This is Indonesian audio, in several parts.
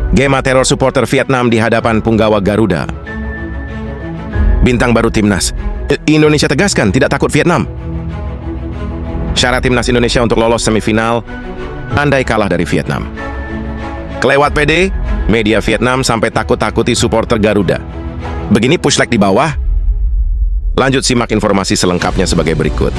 Gema teror supporter Vietnam di hadapan punggawa Garuda. Bintang baru timnas Indonesia tegaskan tidak takut Vietnam. Syarat timnas Indonesia untuk lolos semifinal andai kalah dari Vietnam. Kelewat PD, media Vietnam sampai takut-takuti supporter Garuda. Begini push like di bawah. Lanjut simak informasi selengkapnya sebagai berikut.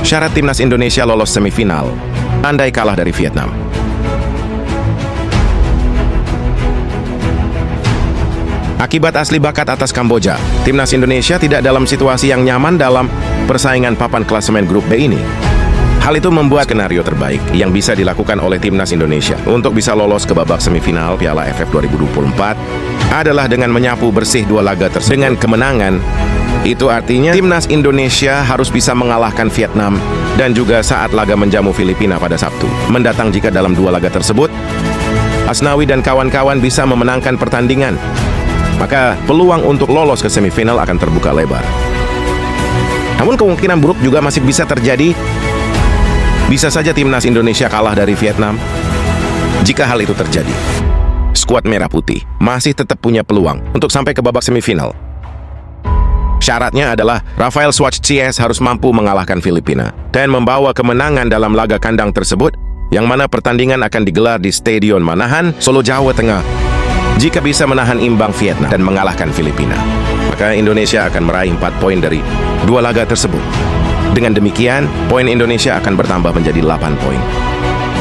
Syarat timnas Indonesia lolos semifinal andai kalah dari Vietnam. Akibat asli bakat atas Kamboja, timnas Indonesia tidak dalam situasi yang nyaman dalam persaingan papan klasemen grup B ini. Hal itu membuat skenario terbaik yang bisa dilakukan oleh timnas Indonesia untuk bisa lolos ke babak semifinal Piala AFF 2024 adalah dengan menyapu bersih dua laga tersebut dengan kemenangan. Itu artinya timnas Indonesia harus bisa mengalahkan Vietnam dan juga saat laga menjamu Filipina pada Sabtu mendatang. Jika dalam dua laga tersebut Asnawi dan kawan-kawan bisa memenangkan pertandingan, maka peluang untuk lolos ke semifinal akan terbuka lebar. Namun kemungkinan buruk juga masih bisa terjadi. Bisa saja timnas Indonesia kalah dari Vietnam. Jika hal itu terjadi, skuad merah putih masih tetap punya peluang untuk sampai ke babak semifinal. Syaratnya adalah Rafael Swatch Cies harus mampu mengalahkan Filipina dan membawa kemenangan dalam laga kandang tersebut, yang mana pertandingan akan digelar di Stadion Manahan, Solo, Jawa Tengah. Jika bisa menahan imbang Vietnam dan mengalahkan Filipina, maka Indonesia akan meraih 4 poin dari dua laga tersebut. Dengan demikian, poin Indonesia akan bertambah menjadi 8 poin.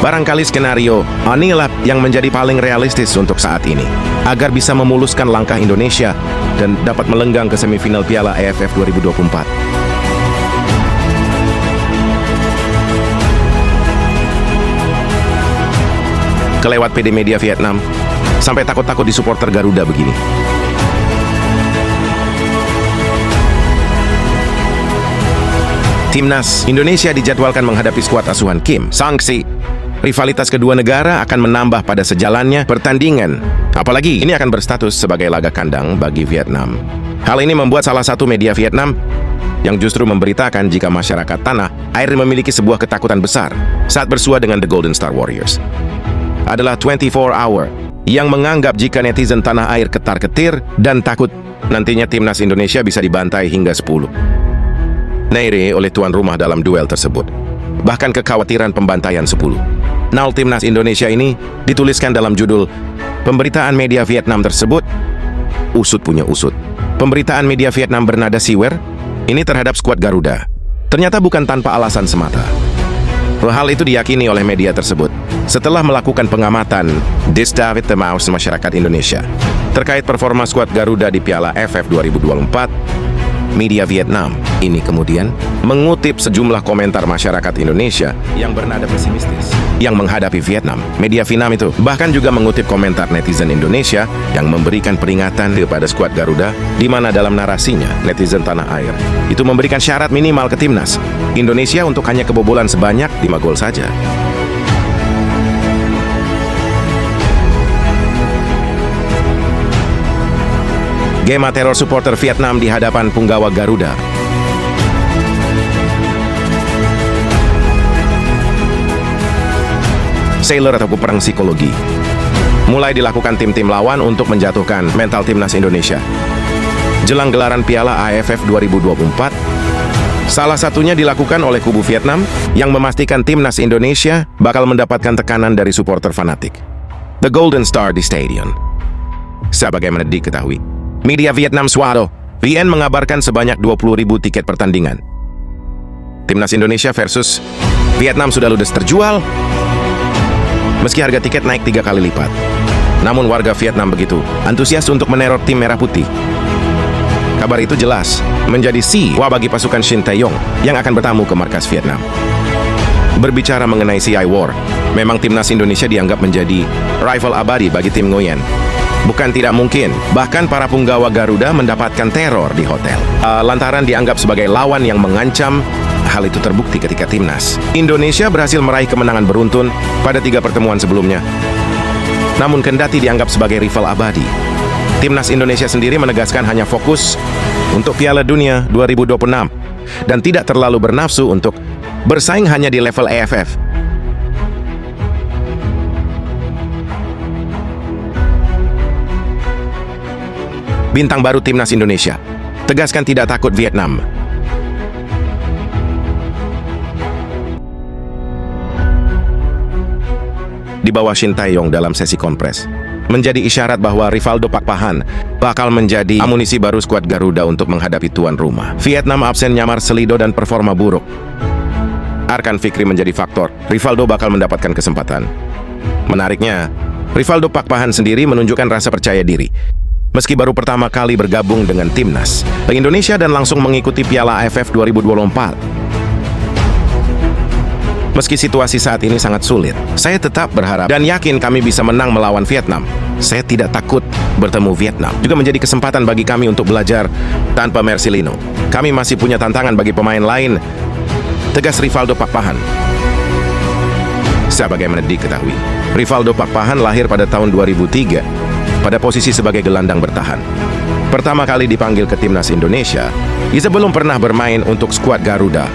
Barangkali skenario inilah yang menjadi paling realistis untuk saat ini, agar bisa memuluskan langkah Indonesia dan dapat melenggang ke semifinal Piala AFF 2024. Kelewat PD media Vietnam, sampai takut-takut di supporter Garuda begini. Timnas Indonesia dijadwalkan menghadapi skuad asuhan Kim Sang-si. Rivalitas kedua negara akan menambah pada sejalannya pertandingan. Apalagi ini akan berstatus sebagai laga kandang bagi Vietnam. Hal ini membuat salah satu media Vietnam yang justru memberitakan jika masyarakat tanah air memiliki sebuah ketakutan besar saat bersua dengan The Golden Star Warriors adalah 24 Hour, yang menganggap jika netizen tanah air ketar-ketir dan takut nantinya timnas Indonesia bisa dibantai hingga 10 Naire oleh tuan rumah dalam duel tersebut. Bahkan kekhawatiran pembantaian 10 nol timnas Indonesia ini dituliskan dalam judul pemberitaan media Vietnam tersebut. Usut punya usut. Pemberitaan media Vietnam bernada siwer ini terhadap skuad Garuda ternyata bukan tanpa alasan semata. Hal itu diyakini oleh media tersebut setelah melakukan pengamatan David Temaus masyarakat Indonesia terkait performa skuad Garuda di Piala AFF 2024. Media Vietnam ini kemudian mengutip sejumlah komentar masyarakat Indonesia yang bernada pesimistis yang menghadapi Vietnam. Media Vietnam itu bahkan juga mengutip komentar netizen Indonesia yang memberikan peringatan kepada skuad Garuda, di mana dalam narasinya netizen tanah air itu memberikan syarat minimal ke timnas Indonesia untuk hanya kebobolan sebanyak 5 gol saja. Gema teror supporter Vietnam di hadapan punggawa Garuda. Sailor atau perang psikologi mulai dilakukan tim-tim lawan untuk menjatuhkan mental timnas Indonesia jelang gelaran Piala AFF 2024. Salah satunya dilakukan oleh kubu Vietnam yang memastikan timnas Indonesia bakal mendapatkan tekanan dari supporter fanatik The Golden Star di Stadion. Sebagaimana diketahui, media Vietnam Suado, VN mengabarkan sebanyak 20.000 tiket pertandingan timnas Indonesia versus Vietnam sudah ludes terjual, meski harga tiket naik 3 kali lipat. Namun warga Vietnam begitu antusias untuk meneror tim merah putih. Kabar itu jelas menjadi siwa bagi pasukan Shin Tae-yong yang akan bertamu ke markas Vietnam. Berbicara mengenai CI War, memang timnas Indonesia dianggap menjadi rival abadi bagi tim Nguyen. Bukan tidak mungkin, bahkan para punggawa Garuda mendapatkan teror di hotel lantaran dianggap sebagai lawan yang mengancam. Hal itu terbukti ketika timnas Indonesia berhasil meraih kemenangan beruntun pada 3 pertemuan sebelumnya. Namun kendati dianggap sebagai rival abadi, timnas Indonesia sendiri menegaskan hanya fokus untuk Piala Dunia 2026 dan tidak terlalu bernafsu untuk bersaing hanya di level AFF. Bintang baru timnas Indonesia, tegaskan tidak takut Vietnam. Di bawah Shin Tae-yong dalam sesi kompres, menjadi isyarat bahwa Rivaldo Pak Pahan bakal menjadi amunisi baru skuad Garuda untuk menghadapi tuan rumah. Vietnam absen Nyamar Selido dan performa buruk. Arkan Fikri menjadi faktor, Rivaldo bakal mendapatkan kesempatan. Menariknya, Rivaldo Pak Pahan sendiri menunjukkan rasa percaya diri. Meski baru pertama kali bergabung dengan timnas Indonesia dan langsung mengikuti Piala AFF 2024. Meski situasi saat ini sangat sulit, saya tetap berharap dan yakin kami bisa menang melawan Vietnam. Saya tidak takut bertemu Vietnam. Juga menjadi kesempatan bagi kami untuk belajar tanpa Marcelino. Kami masih punya tantangan bagi pemain lain, tegas Rivaldo Pak Pahan. Sebagaimana diketahui, Rivaldo Pak Pahan lahir pada tahun 2003 pada posisi sebagai gelandang bertahan. Pertama kali dipanggil ke timnas Indonesia, ia belum pernah bermain untuk skuad Garuda.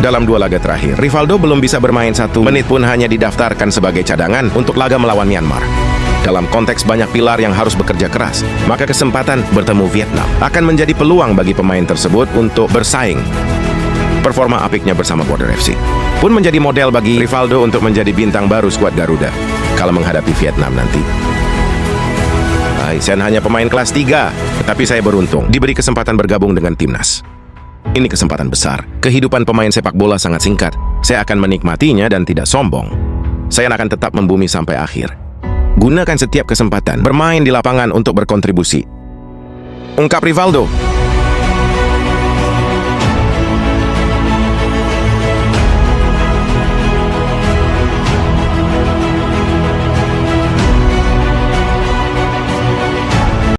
Dalam 2 laga terakhir, Rivaldo belum bisa bermain 1 menit pun, hanya didaftarkan sebagai cadangan untuk laga melawan Myanmar. Dalam konteks banyak pilar yang harus bekerja keras, maka kesempatan bertemu Vietnam akan menjadi peluang bagi pemain tersebut untuk bersaing. Performa apiknya bersama Border FC pun menjadi model bagi Rivaldo untuk menjadi bintang baru skuad Garuda kalau menghadapi Vietnam nanti. Saya hanya pemain kelas 3, tetapi saya beruntung diberi kesempatan bergabung dengan timnas. Ini kesempatan besar. Kehidupan pemain sepak bola sangat singkat. Saya akan menikmatinya dan tidak sombong. Saya akan tetap membumi sampai akhir. Gunakan setiap kesempatan bermain di lapangan untuk berkontribusi, ungkap Rivaldo.